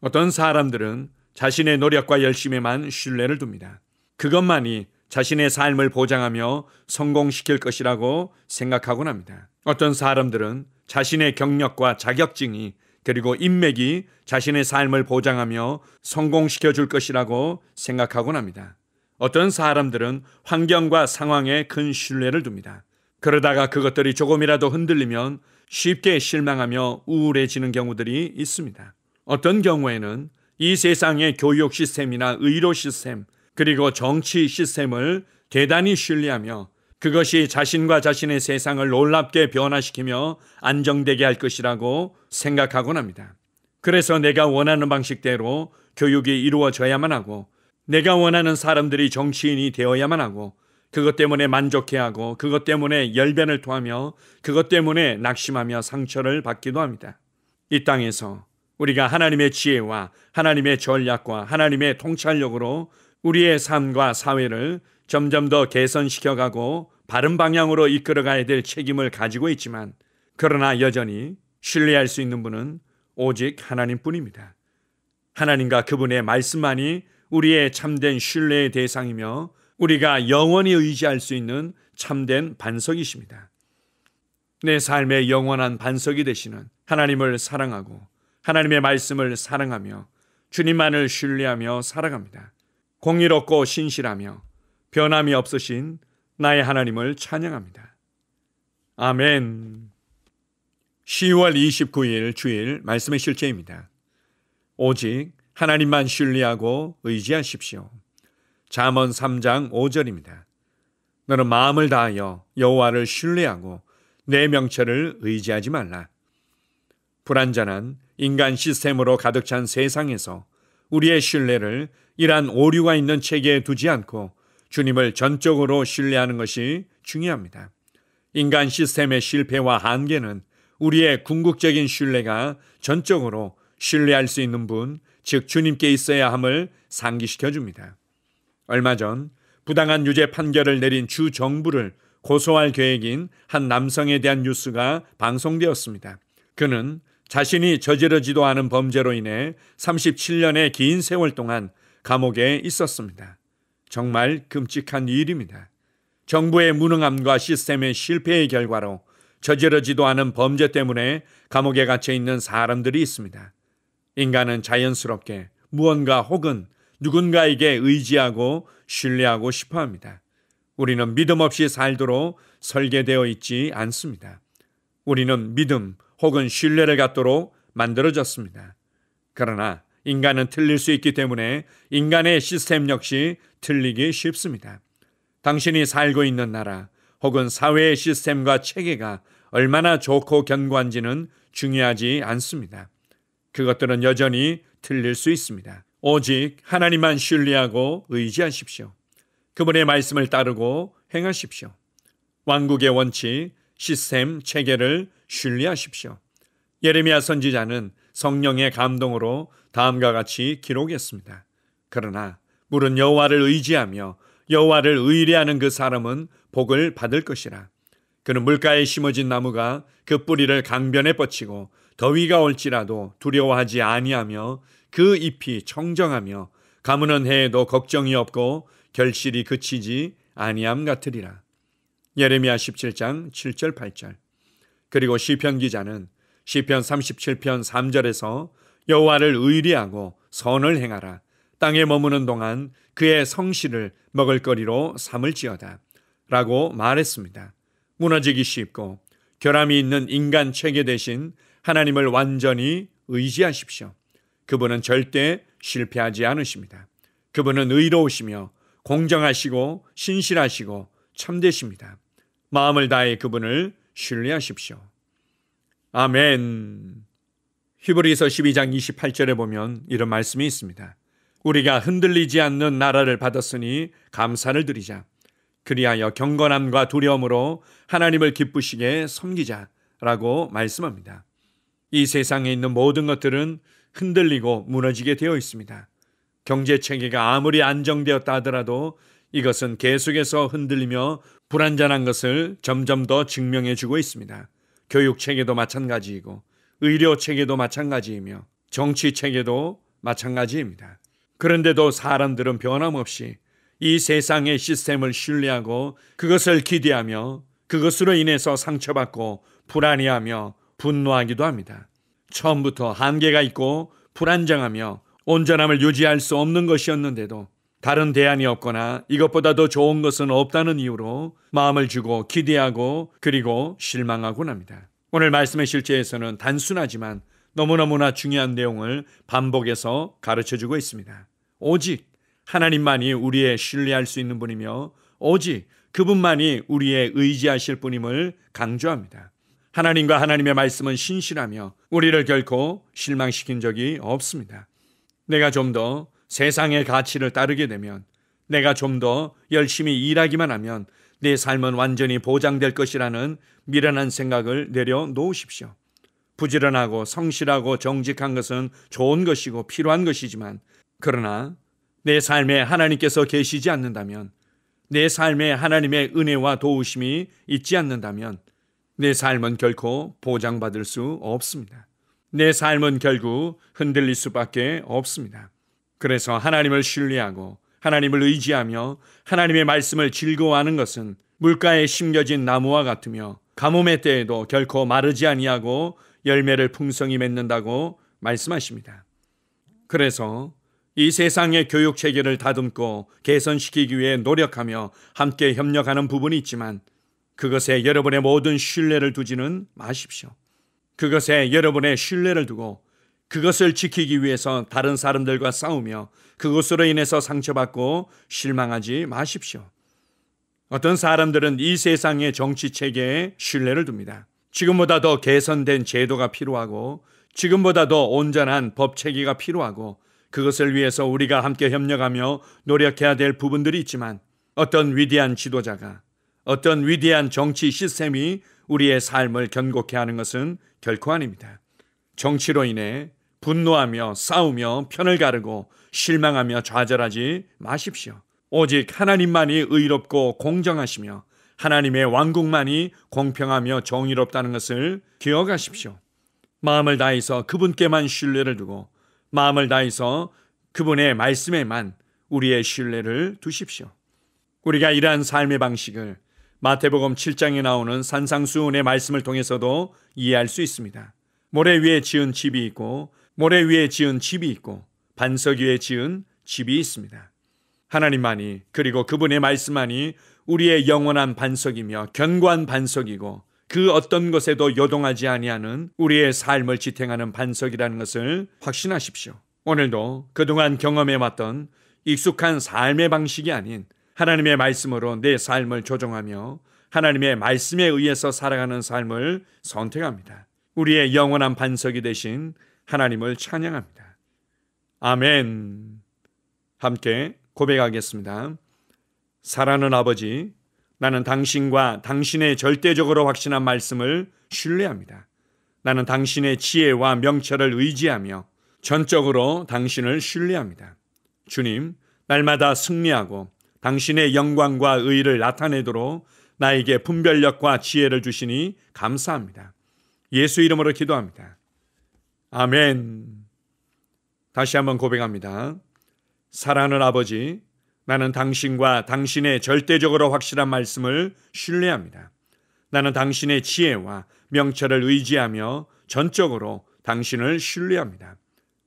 어떤 사람들은 자신의 노력과 열심에만 신뢰를 둡니다. 그것만이 자신의 삶을 보장하며 성공시킬 것이라고 생각하곤 합니다. 어떤 사람들은 자신의 경력과 자격증이 그리고 인맥이 자신의 삶을 보장하며 성공시켜 줄 것이라고 생각하곤 합니다. 어떤 사람들은 환경과 상황에 큰 신뢰를 둡니다. 그러다가 그것들이 조금이라도 흔들리면 쉽게 실망하며 우울해지는 경우들이 있습니다. 어떤 경우에는 이 세상의 교육 시스템이나 의료 시스템, 그리고 정치 시스템을 대단히 신뢰하며 그것이 자신과 자신의 세상을 놀랍게 변화시키며 안정되게 할 것이라고 생각하곤 합니다. 그래서 내가 원하는 방식대로 교육이 이루어져야만 하고, 내가 원하는 사람들이 정치인이 되어야만 하고, 그것 때문에 만족해하고, 그것 때문에 열변을 토하며, 그것 때문에 낙심하며 상처를 받기도 합니다. 이 땅에서 우리가 하나님의 지혜와 하나님의 전략과 하나님의 통찰력으로 우리의 삶과 사회를 점점 더 개선시켜가고 바른 방향으로 이끌어가야 될 책임을 가지고 있지만, 그러나 여전히 신뢰할 수 있는 분은 오직 하나님뿐입니다. 하나님과 그분의 말씀만이 우리의 참된 신뢰의 대상이며 우리가 영원히 의지할 수 있는 참된 반석이십니다. 내 삶의 영원한 반석이 되시는 하나님을 사랑하고 하나님의 말씀을 사랑하며 주님만을 신뢰하며 살아갑니다. 공의롭고 신실하며 변함이 없으신 나의 하나님을 찬양합니다. 아멘. 10월 29일 주일 말씀의 실제입니다. 오직 하나님만 신뢰하고 의지하십시오. 잠언 3장 5절입니다. 너는 마음을 다하여 여호와를 신뢰하고 내 명철을 의지하지 말라. 불완전한 인간 시스템으로 가득 찬 세상에서 우리의 신뢰를 이러한 오류가 있는 체계에 두지 않고 주님을 전적으로 신뢰하는 것이 중요합니다. 인간 시스템의 실패와 한계는 우리의 궁극적인 신뢰가 전적으로 신뢰할 수 있는 분, 즉 주님께 있어야 함을 상기시켜 줍니다. 얼마 전 부당한 유죄 판결을 내린 주 정부를 고소할 계획인 한 남성에 대한 뉴스가 방송되었습니다. 그는 자신이 저지르지도 않은 범죄로 인해 37년의 긴 세월 동안 감옥에 있었습니다. 정말 끔찍한 일입니다. 정부의 무능함과 시스템의 실패의 결과로 저지르지도 않은 범죄 때문에 감옥에 갇혀 있는 사람들이 있습니다. 인간은 자연스럽게 무언가 혹은 누군가에게 의지하고 신뢰하고 싶어 합니다. 우리는 믿음 없이 살도록 설계되어 있지 않습니다. 우리는 믿음 혹은 신뢰를 갖도록 만들어졌습니다. 그러나 인간은 틀릴 수 있기 때문에 인간의 시스템 역시 틀리기 쉽습니다. 당신이 살고 있는 나라 혹은 사회의 시스템과 체계가 얼마나 좋고 견고한지는 중요하지 않습니다. 그것들은 여전히 틀릴 수 있습니다. 오직 하나님만 신뢰하고 의지하십시오. 그분의 말씀을 따르고 행하십시오. 왕국의 원칙, 시스템, 체계를 신뢰하십시오. 예레미야 선지자는 성령의 감동으로 다음과 같이 기록했습니다. 그러나 물은 여호와를 의지하며 여호와를 의뢰하는 그 사람은 복을 받을 것이라. 그는 물가에 심어진 나무가 그 뿌리를 강변에 뻗치고 더위가 올지라도 두려워하지 아니하며 그 잎이 청정하며 가무는 해에도 걱정이 없고 결실이 그치지 아니함 같으리라. 예레미야 17장 7절 8절. 그리고 시편 기자는 시편 37편 3절에서 여호와를 의뢰하고 선을 행하라. 땅에 머무는 동안 그의 성실을 먹을거리로 삼을지어다 라고 말했습니다. 무너지기 쉽고 결함이 있는 인간 체계 대신 하나님을 완전히 의지하십시오. 그분은 절대 실패하지 않으십니다. 그분은 의로우시며 공정하시고 신실하시고 참되십니다. 마음을 다해 그분을 신뢰하십시오. 아멘. 히브리서 12장 28절에 보면 이런 말씀이 있습니다. 우리가 흔들리지 않는 나라를 받았으니 감사를 드리자. 그리하여 경건함과 두려움으로 하나님을 기쁘시게 섬기자라고 말씀합니다. 이 세상에 있는 모든 것들은 흔들리고 무너지게 되어 있습니다. 경제 체계가 아무리 안정되었다 하더라도 이것은 계속해서 흔들리며 불안전한 것을 점점 더 증명해 주고 있습니다. 교육 체계도 마찬가지이고 의료 체계도 마찬가지이며 정치 체계도 마찬가지입니다. 그런데도 사람들은 변함없이 이 세상의 시스템을 신뢰하고 그것을 기대하며 그것으로 인해서 상처받고 불안해하며 분노하기도 합니다. 처음부터 한계가 있고 불안정하며 온전함을 유지할 수 없는 것이었는데도 다른 대안이 없거나 이것보다 더 좋은 것은 없다는 이유로 마음을 주고 기대하고 그리고 실망하곤 합니다. 오늘 말씀의 실제에서는 단순하지만 너무너무나 중요한 내용을 반복해서 가르쳐주고 있습니다. 오직 하나님만이 우리의 신뢰할 수 있는 분이며 오직 그분만이 우리의 의지하실 분임을 강조합니다. 하나님과 하나님의 말씀은 신실하며 우리를 결코 실망시킨 적이 없습니다. 내가 좀 더 세상의 가치를 따르게 되면, 내가 좀 더 열심히 일하기만 하면 내 삶은 완전히 보장될 것이라는 미련한 생각을 내려놓으십시오. 부지런하고 성실하고 정직한 것은 좋은 것이고 필요한 것이지만, 그러나 내 삶에 하나님께서 계시지 않는다면, 내 삶에 하나님의 은혜와 도우심이 있지 않는다면 내 삶은 결코 보장받을 수 없습니다. 내 삶은 결국 흔들릴 수밖에 없습니다. 그래서 하나님을 신뢰하고 하나님을 의지하며 하나님의 말씀을 즐거워하는 것은 물가에 심겨진 나무와 같으며 가뭄의 때에도 결코 마르지 아니하고 열매를 풍성히 맺는다고 말씀하십니다. 그래서 이 세상의 교육 체계를 다듬고 개선시키기 위해 노력하며 함께 협력하는 부분이 있지만 그것에 여러분의 모든 신뢰를 두지는 마십시오. 그것에 여러분의 신뢰를 두고 그것을 지키기 위해서 다른 사람들과 싸우며 그것으로 인해서 상처받고 실망하지 마십시오. 어떤 사람들은 이 세상의 정치 체계에 신뢰를 둡니다. 지금보다 더 개선된 제도가 필요하고 지금보다 더 온전한 법 체계가 필요하고 그것을 위해서 우리가 함께 협력하며 노력해야 될 부분들이 있지만 어떤 위대한 지도자가 어떤 위대한 정치 시스템이 우리의 삶을 견고케 하는 것은 결코 아닙니다. 정치로 인해 분노하며 싸우며 편을 가르고 실망하며 좌절하지 마십시오. 오직 하나님만이 의롭고 공정하시며 하나님의 왕국만이 공평하며 정의롭다는 것을 기억하십시오. 마음을 다해서 그분께만 신뢰를 두고 마음을 다해서 그분의 말씀에만 우리의 신뢰를 두십시오. 우리가 이러한 삶의 방식을 마태복음 7장에 나오는 산상수훈의 말씀을 통해서도 이해할 수 있습니다. 모래 위에 지은 집이 있고 모래 위에 지은 집이 있고 반석 위에 지은 집이 있습니다. 하나님만이 그리고 그분의 말씀만이 우리의 영원한 반석이며 견고한 반석이고 그 어떤 것에도 요동하지 아니하는 우리의 삶을 지탱하는 반석이라는 것을 확신하십시오. 오늘도 그동안 경험해왔던 익숙한 삶의 방식이 아닌 하나님의 말씀으로 내 삶을 조정하며 하나님의 말씀에 의해서 살아가는 삶을 선택합니다. 우리의 영원한 반석이 되신 하나님을 찬양합니다. 아멘. 함께 고백하겠습니다. 사랑하는 아버지, 나는 당신과 당신의 절대적으로 확신한 말씀을 신뢰합니다. 나는 당신의 지혜와 명철을 의지하며 전적으로 당신을 신뢰합니다. 주님, 날마다 승리하고 당신의 영광과 의의를 나타내도록 나에게 분별력과 지혜를 주시니 감사합니다. 예수 이름으로 기도합니다. 아멘. 다시 한번 고백합니다. 사랑하는 아버지, 나는 당신과 당신의 절대적으로 확실한 말씀을 신뢰합니다. 나는 당신의 지혜와 명철을 의지하며 전적으로 당신을 신뢰합니다.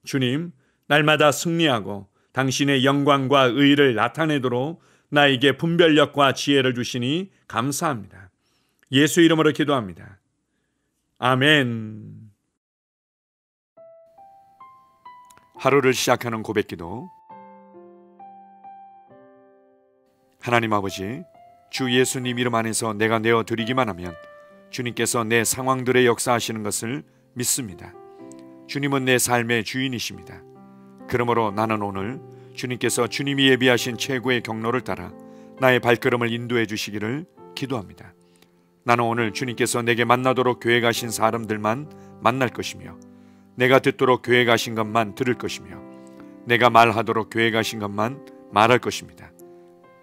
주님, 날마다 승리하고 당신의 영광과 의의를 나타내도록 나에게 분별력과 지혜를 주시니 감사합니다. 예수 이름으로 기도합니다. 아멘. 하루를 시작하는 고백기도. 하나님 아버지, 주 예수님 이름 안에서 내가 내어드리기만 하면 주님께서 내 상황들의 역사하시는 것을 믿습니다. 주님은 내 삶의 주인이십니다. 그러므로 나는 오늘 주님께서 주님이 예비하신 최고의 경로를 따라 나의 발걸음을 인도해 주시기를 기도합니다. 나는 오늘 주님께서 내게 만나도록 계획하신 사람들만 만날 것이며 내가 듣도록 계획하신 것만 들을 것이며 내가 말하도록 계획하신 것만 말할 것입니다.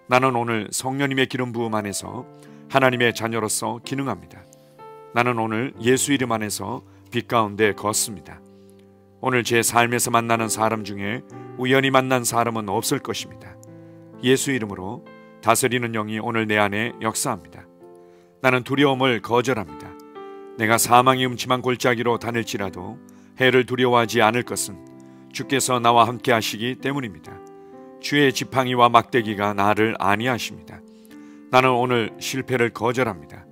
나는 오늘 성령님의 기름 부음 안에서 하나님의 자녀로서 기능합니다. 나는 오늘 예수 이름 안에서 빛 가운데 걷습니다. 오늘 제 삶에서 만나는 사람 중에 우연히 만난 사람은 없을 것입니다. 예수 이름으로 다스리는 영이 오늘 내 안에 역사합니다. 나는 두려움을 거절합니다. 내가 사망의 음침한 골짜기로 다닐지라도 해를 두려워하지 않을 것은 주께서 나와 함께 하시기 때문입니다. 주의 지팡이와 막대기가 나를 안위하십니다. 나는 오늘 실패를 거절합니다.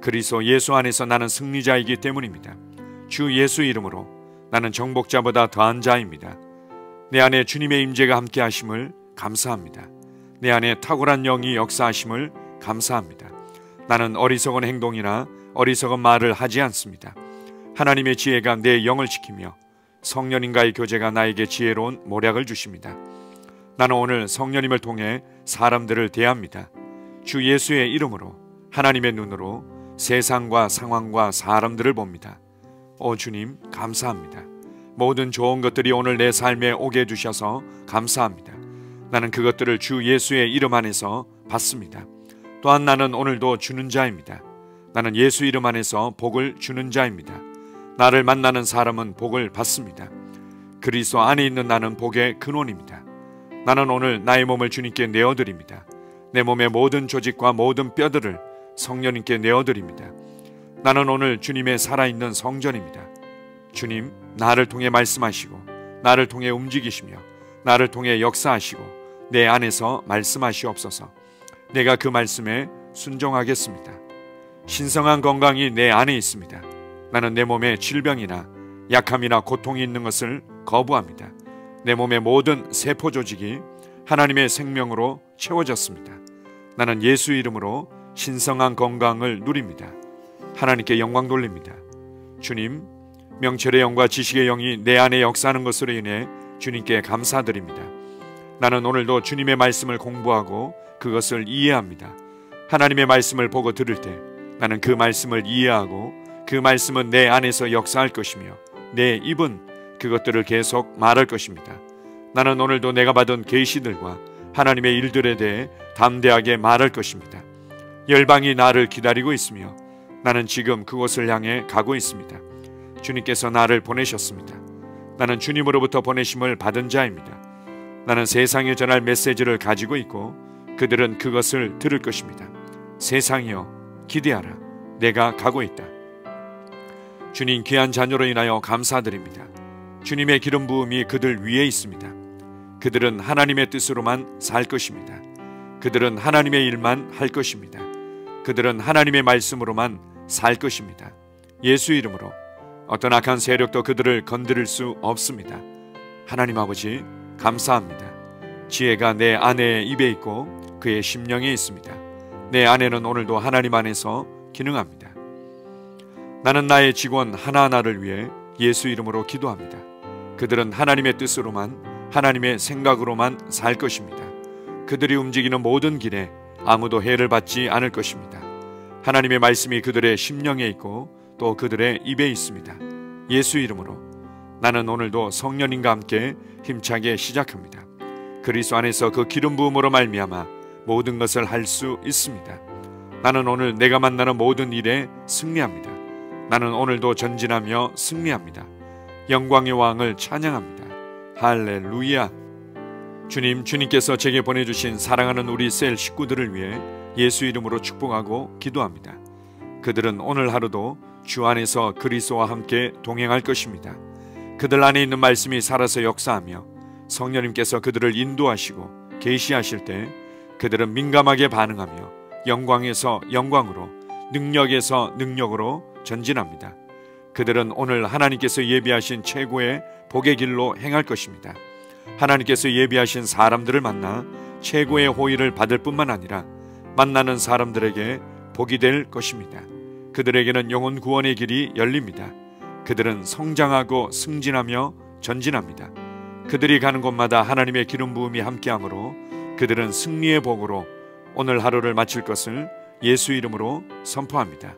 그리스도 예수 안에서 나는 승리자이기 때문입니다. 주 예수 이름으로 나는 정복자보다 더한 자입니다. 내 안에 주님의 임재가 함께 하심을 감사합니다. 내 안에 탁월한 영이 역사하심을 감사합니다. 나는 어리석은 행동이나 어리석은 말을 하지 않습니다. 하나님의 지혜가 내 영을 지키며 성령님과의 교제가 나에게 지혜로운 모략을 주십니다. 나는 오늘 성령님을 통해 사람들을 대합니다. 주 예수의 이름으로 하나님의 눈으로 세상과 상황과 사람들을 봅니다. 오 주님 감사합니다. 모든 좋은 것들이 오늘 내 삶에 오게 해주셔서 감사합니다. 나는 그것들을 주 예수의 이름 안에서 받습니다. 또한 나는 오늘도 주는 자입니다. 나는 예수 이름 안에서 복을 주는 자입니다. 나를 만나는 사람은 복을 받습니다. 그리스도 안에 있는 나는 복의 근원입니다. 나는 오늘 나의 몸을 주님께 내어드립니다. 내 몸의 모든 조직과 모든 뼈들을 성령님께 내어드립니다. 나는 오늘 주님의 살아있는 성전입니다. 주님, 나를 통해 말씀하시고 나를 통해 움직이시며 나를 통해 역사하시고 내 안에서 말씀하시옵소서. 내가 그 말씀에 순종하겠습니다. 신성한 건강이 내 안에 있습니다. 나는 내 몸에 질병이나 약함이나 고통이 있는 것을 거부합니다. 내 몸의 모든 세포 조직이 하나님의 생명으로 채워졌습니다. 나는 예수 이름으로 신성한 건강을 누립니다. 하나님께 영광 돌립니다. 주님, 명철의 영과 지식의 영이 내 안에 역사하는 것으로 인해 주님께 감사드립니다. 나는 오늘도 주님의 말씀을 공부하고 그것을 이해합니다. 하나님의 말씀을 보고 들을 때 나는 그 말씀을 이해하고 그 말씀은 내 안에서 역사할 것이며 내 입은 그것들을 계속 말할 것입니다. 나는 오늘도 내가 받은 계시들과 하나님의 일들에 대해 담대하게 말할 것입니다. 열방이 나를 기다리고 있으며 나는 지금 그곳을 향해 가고 있습니다. 주님께서 나를 보내셨습니다. 나는 주님으로부터 보내심을 받은 자입니다. 나는 세상에 전할 메시지를 가지고 있고 그들은 그것을 들을 것입니다. 세상이여 기대하라. 내가 가고 있다. 주님 귀한 자녀로 인하여 감사드립니다. 주님의 기름 부음이 그들 위에 있습니다. 그들은 하나님의 뜻으로만 살 것입니다. 그들은 하나님의 일만 할 것입니다. 그들은 하나님의 말씀으로만 살 것입니다. 예수 이름으로 어떤 악한 세력도 그들을 건드릴 수 없습니다. 하나님 아버지 감사합니다. 지혜가 내 아내의 입에 있고 그의 심령에 있습니다. 내 아내는 오늘도 하나님 안에서 기능합니다. 나는 나의 직원 하나하나를 위해 예수 이름으로 기도합니다. 그들은 하나님의 뜻으로만 하나님의 생각으로만 살 것입니다. 그들이 움직이는 모든 길에 아무도 해를 받지 않을 것입니다. 하나님의 말씀이 그들의 심령에 있고 또 그들의 입에 있습니다. 예수 이름으로 나는 오늘도 성령님과 함께 힘차게 시작합니다. 그리스도 안에서 그 기름 부음으로 말미암아 모든 것을 할 수 있습니다. 나는 오늘 내가 만나는 모든 일에 승리합니다. 나는 오늘도 전진하며 승리합니다. 영광의 왕을 찬양합니다. 할렐루야. 주님께서 제게 보내주신 사랑하는 우리 셀 식구들을 위해 예수 이름으로 축복하고 기도합니다. 그들은 오늘 하루도 주 안에서 그리스도와 함께 동행할 것입니다. 그들 안에 있는 말씀이 살아서 역사하며 성령님께서 그들을 인도하시고 계시하실 때 그들은 민감하게 반응하며 영광에서 영광으로 능력에서 능력으로 전진합니다. 그들은 오늘 하나님께서 예비하신 최고의 복의 길로 행할 것입니다. 하나님께서 예비하신 사람들을 만나 최고의 호의를 받을 뿐만 아니라 만나는 사람들에게 복이 될 것입니다. 그들에게는 영혼 구원의 길이 열립니다. 그들은 성장하고 승진하며 전진합니다. 그들이 가는 곳마다 하나님의 기름 부음이 함께하므로 그들은 승리의 복으로 오늘 하루를 마칠 것을 예수 이름으로 선포합니다.